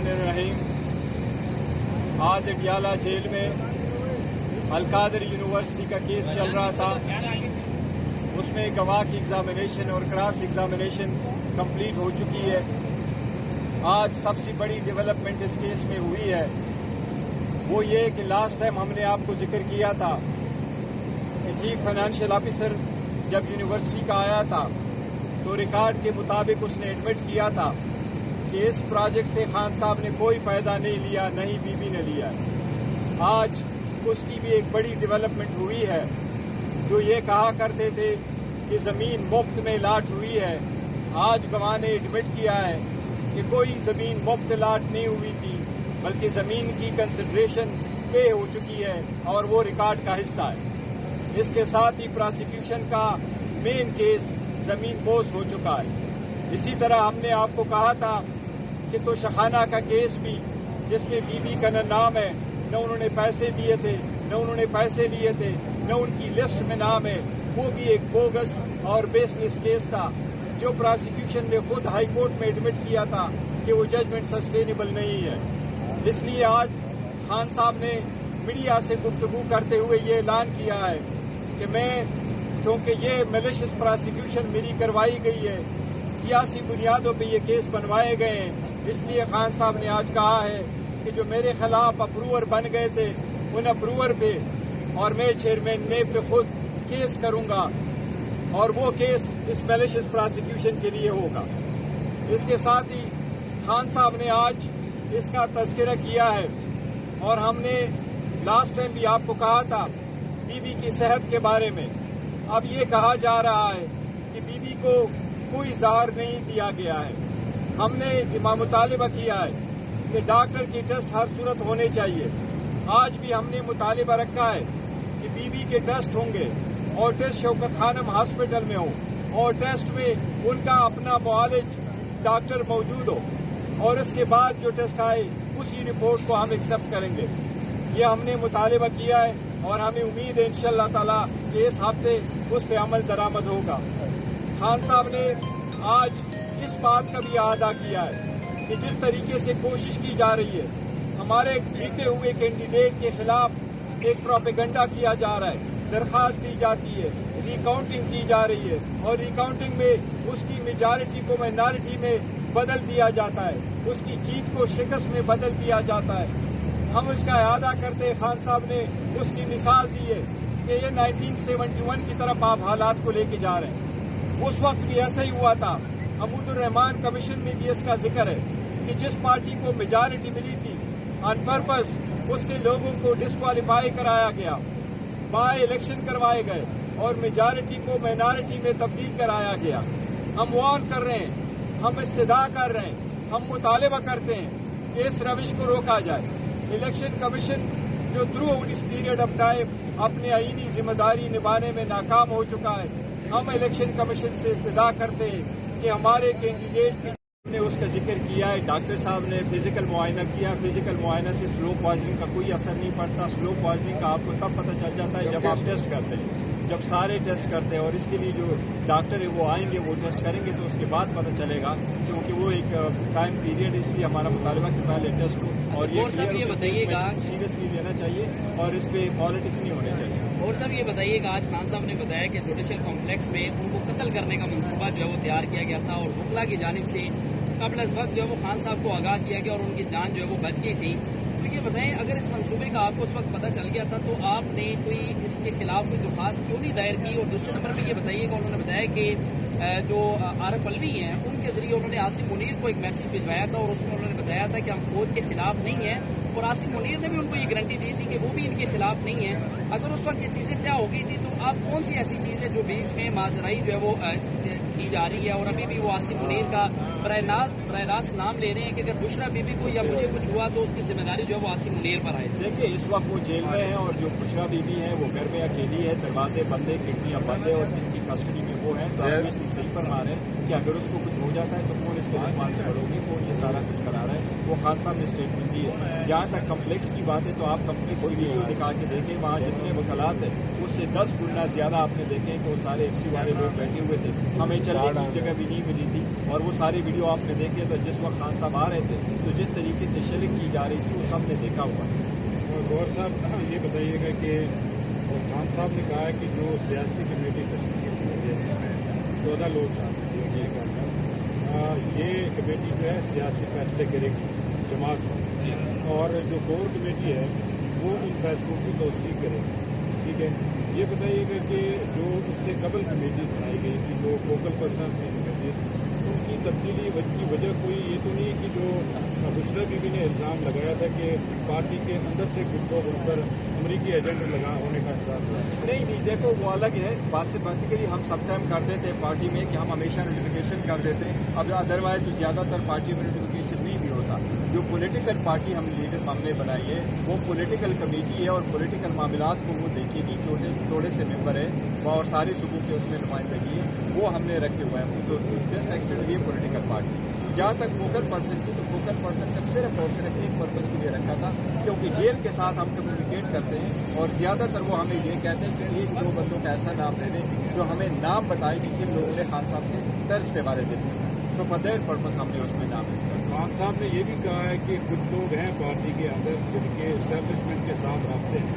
बिस्मिल्लाहिर्रहमानिर्रहीम। आज अडियाला जेल में अलकादर यूनिवर्सिटी का केस चल रहा था। उसमें गवाह की एग्जामिनेशन और क्रॉस एग्जामिनेशन कंप्लीट हो चुकी है। आज सबसे बड़ी डेवलपमेंट इस केस में हुई है वो ये कि लास्ट टाइम हमने आपको जिक्र किया था कि चीफ फाइनेंशियल ऑफिसर जब यूनिवर्सिटी का आया था तो रिकॉर्ड के मुताबिक उसने एडमिट किया था कि इस प्रोजेक्ट से खान साहब ने कोई फायदा नहीं लिया, नहीं बीबी ने लिया। आज उसकी भी एक बड़ी डेवलपमेंट हुई है। जो ये कहा करते थे कि जमीन मुफ्त में लाट हुई है, आज गवाह ने एडमिट किया है कि कोई जमीन मुफ्त लाट नहीं हुई थी, बल्कि जमीन की कंसिडरेशन पे हो चुकी है और वो रिकॉर्ड का हिस्सा है। इसके साथ ही प्रोसिक्यूशन का मेन केस जमीन पोस हो चुका है। इसी तरह हमने आपको कहा था कि तो शहाना का केस भी जिसमें बीबी का न नाम है, न उन्होंने पैसे दिए थे, न उन्होंने पैसे लिए थे, न उनकी लिस्ट में नाम है, वो भी एक बोगस और बेसलेस केस था जो प्रोसिक्यूशन ने खुद हाई कोर्ट में एडमिट किया था कि वो जजमेंट सस्टेनेबल नहीं है। इसलिए आज खान साहब ने मीडिया से गुफ्तगू करते हुए ये ऐलान किया है कि मैं, क्योंकि ये मैलिशियस प्रोसिक्यूशन मेरी करवाई गई है, सियासी बुनियादों पे ये केस बनवाए गए हैं, इसलिए खान साहब ने आज कहा है कि जो मेरे खिलाफ अप्रूवर बन गए थे उन अप्रूवर पे और मैं चेयरमैन ने पे खुद केस करूंगा और वो केस इस मैलिशियस प्रोसिक्यूशन के लिए होगा। इसके साथ ही खान साहब ने आज इसका तज़किरा किया है और हमने लास्ट टाइम भी आपको कहा था बीबी की सेहत के बारे में। अब ये कहा जा रहा है कि बीबी को कोई ज़हर नहीं दिया गया है। हमने मुतालिबा किया है कि डॉक्टर की टेस्ट हर सूरत होने चाहिए। आज भी हमने मुतालिबा रखा है कि बीबी के टेस्ट होंगे और टेस्ट शौकत खानम हॉस्पिटल में हो और टेस्ट में उनका अपना मुआलिज डॉक्टर मौजूद हो और उसके बाद जो टेस्ट आए उसी रिपोर्ट को हम एक्सेप्ट करेंगे। ये हमने मुतालिबा किया है और हमें उम्मीद है इंशाअल्लाह ताला कि इस हफ्ते उस पर अमल दरामद होगा। खान साहब ने आज इस बात का भी अदा किया है कि जिस तरीके से कोशिश की जा रही है, हमारे जीते हुए कैंडिडेट के खिलाफ एक प्रोपेगेंडा किया जा रहा है, दरखास्त दी जाती है, रिकाउंटिंग की जा रही है और रिकाउंटिंग में उसकी मेजॉरिटी को माइनॉरिटी में बदल दिया जाता है, उसकी जीत को शिकस्त में बदल दिया जाता है। हम उसका इआदा करते खान साहब ने उसकी मिसाल दी है कि ये 1971 की तरफ आप हालात को लेके जा रहे हैं। उस वक्त भी ऐसा ही हुआ था। हमूदुर रहमान कमीशन में भी इसका जिक्र है कि जिस पार्टी को मेजॉरिटी मिली थी ऑन पर्पस उसके लोगों को डिस्क्वालीफाई कराया गया, बाय इलेक्शन करवाए गए और मेजॉरिटी को माइनॉरिटी में तब्दील कराया गया। हम वार्न कर रहे हैं, हम इस्तदा कर रहे हैं, हम मुतालिबा करते हैं कि इस रविश को रोका जाए। इलेक्शन कमीशन जो थ्रू आउट इस पीरियड ऑफ टाइम अपनी आईनी जिम्मेदारी निभाने में नाकाम हो चुका है, हम इलेक्शन कमीशन से इस्तदा करते हैं कि हमारे कैंडिडेट ने उसका जिक्र किया है। डॉक्टर साहब ने फिजिकल मुआयना किया, फिजिकल मुआयना से स्लो पॉइजनिंग का कोई असर नहीं पड़ता। स्लो पॉइजनिंग का आपको तब पता चल जाता है जब आप टेस्ट करते हैं, जब सारे टेस्ट करते हैं और इसके लिए जो डॉक्टर है वो आएंगे, वो टेस्ट करेंगे तो उसके बाद पता चलेगा, क्योंकि वो एक टाइम पीरियड, इसलिए हमारा मुतालिबा कि पहले टेस्ट हो और ये बताइएगा सीरियसली लेना चाहिए और इस पे पॉलिटिक्स नहीं होने चाहिए। और सब ये बताइएगा, आज खान साहब ने बताया कि जुडिशल कॉम्प्लेक्स में उनको कत्ल करने का मंसूबा जो है वो तैयार किया गया था और वकला की जानिब से कबल इस वक्त जो है वो खान साहब को आगाह किया गया और उनकी जान जो है वो बच गई थी। तो ये बताएं, अगर इस मंसूबे का आपको उस वक्त पता चल गया था तो आपने कोई इसके खिलाफ कोई दरख्वास्त क्यों नहीं दायर की? और दूसरे नंबर पर ये बताइएगा, उन्होंने बताया कि जो आरफ अलवी हैं उनके जरिए उन्होंने आसिम मुनीर को एक मैसेज भिजवाया था और उसमें उन्होंने बताया था कि हम फौज के खिलाफ नहीं हैं और आसिम मुनीर ने भी उनको ये गारंटी दी थी कि वो भी इनके खिलाफ नहीं है। अगर उस वक्त ये चीजें क्या हो गई थी तो आप कौन सी ऐसी चीज है जो बीच में माजराई जो है वो की जा रही है और अभी भी वो आसिम मुनीर का बराह रास्त नाम ले रहे हैं कि अगर बुशरा बीबी को या मुझे कुछ हुआ तो उसकी जिम्मेदारी जो है वो आसिम मुनीर पर आए? देखिए, इस वक्त वो जेल में है और जो बुशरा बीबी है वो घर में अकेली है, दरवाजे बंद है, खिड़कियां बंद है और जिसकी कस्टडी में वो है तो आप इसलिए सही फरमा रहे हैं कि अगर उसको कुछ हो जाता है तो कौन इसके रिस्पॉन्सिबल होगी, कौन ये सारा कुछ करा रहा है। वो खान साहब ने स्टेटमेंट दी है। जहाँ तक कम्प्लेक्स की बात है तो आप कम्प्लेक्स की वीडियो दिखा के देखें, वहाँ जितने वकालत है उससे 10 गुना ज्यादा आपने देखे कि वो सारे एफसी वाले लोग बैठे हुए थे, हमें चलने की जगह भी नहीं मिली थी और वो सारी वीडियो आपने देखे तो जिस वक्त खान साहब आ रहे थे तो जिस तरीके से جا رہی تھی، وہ سب نے دیکھا ہوا ہے۔ گور صاحب یہ بتائیے گا کہ خان صاحب نے کہا ہے کہ جو سیاسی کمیٹی تشکیل کی ہے جس میں 14 لوگ شامل ہیں کے اندر، یہ کمیٹی جو ہے سیاسی فیصلے کرے گی جماعت پر، اور جو کور کمیٹی ہے وہ ان فیصلوں کی توثیق کرے گی، ٹھیک ہے۔ یہ بتائیے گا کہ جو اس سے قبل کمیٹی بنائی گئی تھی، جو فوکل پرسن تھی کمیٹی، ان کی تبدیلی کی وجہ کوئی یہ تو نہیں کہ جو بشرا بی بی نے الزام لگایا تھا کہ پارٹی کے اندر سے کچھ لوگ ان پر امریکی ایجنٹ لگا ہونے کا احساس ہوا؟ نہیں، دیکھو وہ الگ ہے بات سے پریکٹیکلی ہم سب ٹائم کرتے تھے پارٹی میں کہ ہم ہمیشہ نوٹیفیکیشن کر دیتے ہیں، اب ادروائز تو زیادہ تر پارٹی میں نوٹیفیکیشن نہیں بھی ہوتا۔ جو پولیٹیکل پارٹی ہم لیڈر معاملے بنائی ہے وہ پولیٹیکل کمیٹی ہے، اور پولیٹیکل معاملات کو وہ دیکھے گی، تھوڑے سے ممبر ہے اور سارے صوبوں کے اس میں نمائندگی ہے، وہ ہم نے رکھے ہوئے ہیں۔ تو سیکٹر یہ پولیٹیکل پارٹی جہاں تک فوکل پرسن تھی، تو فوکل پرسن کا صرف اور صرف ایک پرپز کے لیے رکھا تھا، کیونکہ جیل کے ساتھ ہم کمیونیکیٹ کرتے ہیں اور زیادہ تر وہ ہمیں یہ کہتے ہیں کہ ایک دو بندوں کا ایسا نام دے دیں جو ہمیں نام بتائے کہ جن لوگوں نے خان صاحب سے درج کے بارے دیتے ہیں، تو فدیر پرپز ہم نے اس میں نام دیا۔ خان صاحب نے یہ بھی کہا ہے کہ کچھ لوگ ہیں پارٹی کے اندر جن کے اسٹیبلشمنٹ کے ساتھ رابطے ہیں،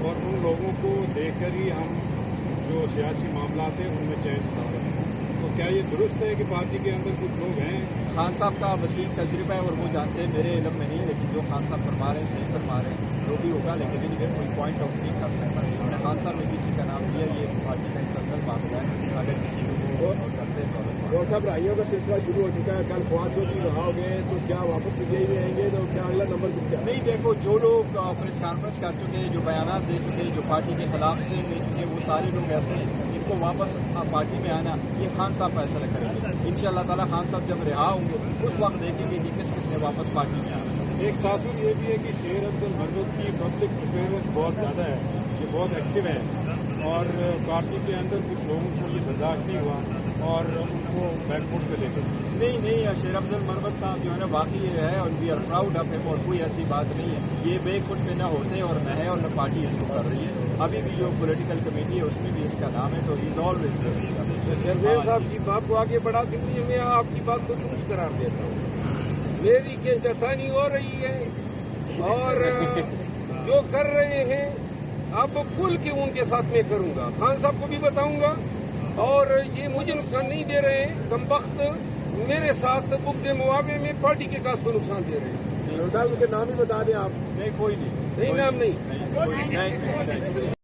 اور ان لوگوں کو دیکھ کر ہی ہم جو سیاسی معاملات ہیں ان میں چینج لا رہے ہیں۔ تو کیا یہ درست ہے کہ پارٹی کے اندر کچھ لوگ ہیں؟ خان صاحب کا وسیع تجربہ ہے اور وہ جانتے ہیں، میرے علم میں نہیں ہے، لیکن جو خان صاحب فرما رہے ہیں صحیح فرما رہے ہیں، جو بھی ہوگا، لیکن ان کوئی پوائنٹ آؤٹ نہیں کر سکتا۔ انہوں نے خان صاحب نے کسی کا نام دیا، یہ پارٹی کا انٹرنل معاملہ ہے، اگر کسی کو کرتے ہیں اور صاحب رائیوں کا سلسلہ شروع ہو چکا ہے، کل 5 جو بھی رہا گے تو کیا واپس پی میں آئیں گے؟ تو کیا اگلا نمبر کس کا؟ نہیں، دیکھو جو لوگ پریس کانفرنس کر چکے، جو بیانات دے چکے، جو پارٹی کے خلاف سے لے چکے، وہ سارے لوگ ایسے ہیں جن کو واپس پارٹی میں آنا یہ خان صاحب فیصلہ کریں گے ان شاء اللہ تعالیٰ۔ خان صاحب جب رہا ہوں گے اس وقت دیکھیں گے کہ کس کس نے واپس پارٹی میں آنا۔ ایک تاثر یہ بھی ہے کہ شیر عبد المرد کی پبلک افیئرنس بہت زیادہ ہے، یہ بہت ایکٹیو ہے، اور پارٹی کے اندر کچھ لوگوں کو یہ برداشت نہیں ہوا اور ان کو بیک فٹ پہ لے کر۔ نہیں، شیر عبد المرد صاحب جو ہے نا واقعی یہ ہے، اور وی آر پراؤڈ آف ہم، اور کوئی ایسی بات نہیں ہے، یہ بیک فٹ پہ نہ ہوتے اور نہ ہے، اور نہ پارٹی اس کو کر رہی ہے۔ ابھی بھی جو پولیٹیکل کمیٹی ہے اس میں بھی اس کا نام ہے، تو ہی از آلویز جرویر صاحب کی بات کو آگے بڑھاتے ہوئے میں آپ کی بات کو درست قرار دیتا ہوں۔ میری کینچرسانی ہو رہی ہے اور جو کر رہے ہیں اب کھل کے ان کے ساتھ میں کروں گا، خان صاحب کو بھی بتاؤں گا، اور یہ مجھے نقصان نہیں دے رہے ہیں، کم وقت میرے ساتھ بغض معاوضے میں پارٹی کے کاس کو نقصان دے رہے ہیں۔ صاحب کے نام ہی بتا دیں آپ۔ نہیں، کوئی نہیں، نہیں، نام نہیں۔